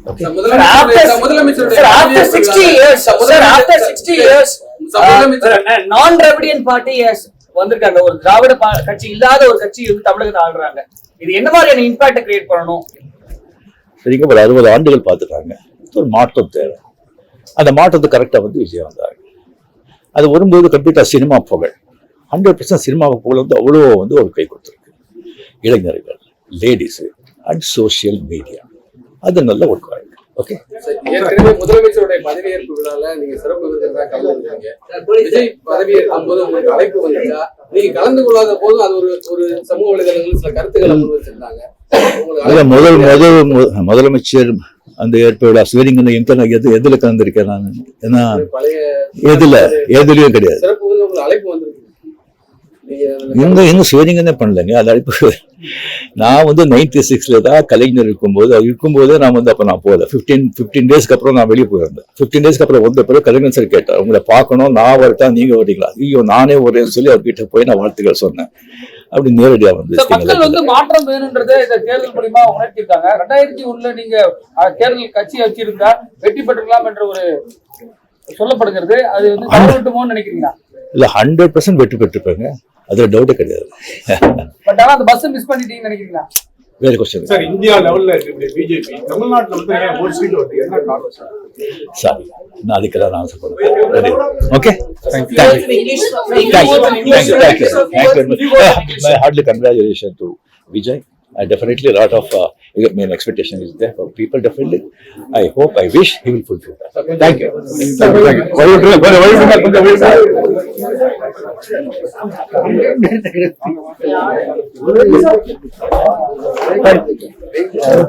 After 60 years, non-Dravidian party has வந்திருக்காங்க. ஒரு திராவிட கட்சி இல்லாத ஒரு கட்சி வந்து தமிழகத்தை ஆளுறாங்க. இது என்ன மாதிரியான இம்பாக்ட் கிரியேட் பண்ணணும்? சரிங்க, ஒரு 60 ஆண்டுகள் பார்த்துட்டாங்க. ஒரு மாற்றம் தேவை. அந்த மாற்றத்தை கரெக்டாக வந்து விஜய் வந்தாங்க. அது வரும்போது கம்ப்ளீட்டாக சினிமா புகழ் 100% சினிமா புகழ் வந்து அவ்வளோ வந்து ஒரு கை கொடுத்துருக்கு. இளைஞர்கள், லேடிஸு அண்ட் சோசியல் மீடியா அது நல்ல ஒர்க் ஆயிருக்கு. ஓகே, ஏற்கனவே முதலமைச்சருடைய பதவியேற்பு விழால நீங்க சிறப்பு விருந்தினரா கலந்துருக்கீங்க. விஜய் பதவியேற்கும் போது உங்களுக்கு அழைப்பு வந்துச்சா? நீங்க கலந்து கொள்ளாத போதும் அது ஒரு சமூக வலைதளங்கள் சில கருத்துக்களை முன் வச்சிருந்தாங்க. முதலமைச்சர் அந்த ஏற்ப விழா ஸ்வீரிங் எதுல கலந்துருக்கேன் நான்? ஏன்னா எதுலயும் கிடையாது. சிறப்பு உங்களுக்கு அழைப்பு வந்திருக்கு. இன்னும் ஸ்வீரிங்கே பண்ணலைங்க. அது அழைப்பு நான் வந்து 96 தான் கலைஞர் இருக்கும்போது நான் வந்து அப்போ நான் போகல. 15 டேஸ்க்கு அப்புறம் நான் வெளியே போயிருந்தேன். 15 டேஸ்க்கு அப்புறம் வந்த பிறகு கலைஞர் சார் கேட்டார், உங்களை பார்க்கணும், நான் வரட்டா நீங்க வரீங்களா? ஐயோ நானே வரேன்னு சொல்லி அவர்கிட்ட போய் நான் வாழ்த்துக்கள் சொன்னேன். அப்படி நேரடியா மக்கள் வந்து மாற்றம் வேணும்ன்றதை இந்த தேர்தல் மூலமா உணர்த்திருக்காங்க. 2001 நீங்க தேர்தல் கட்சி வச்சிருந்தா வெற்றி பெற்றுக்கலாம் என்ற ஒரு சொல்லப்படுகிறது. அது வந்து கவர்மெண்ட்டுமோன்னு நினைக்கிறீங்களா? இல்ல, 100% வெற்றி பெற்றிருப்பாங்க, அதுல டவுட்டே கிடையாது. பட் ஆனா அந்த பஸ் மிஸ் பண்ணிட்டீங்கன்னு நினைக்கிறீங்களா? வேற क्वेश्चन சார். இந்தியா லெவல்ல இருக்கிற பிஜேபி தமிழ்நாட்டுல வந்து ஒரு சீட் வருது, என்ன காரணம் சார்? சாரி, நான் அதுக்கெல்லாம் நான் ஆன்சர் பண்ணுறேன். Okay, thank you. My heartily congratulations to Vijay. Definitely a lot of expectation is there for people. Definitely, I hope, I wish he will fulfill that. Thank you. Thank you.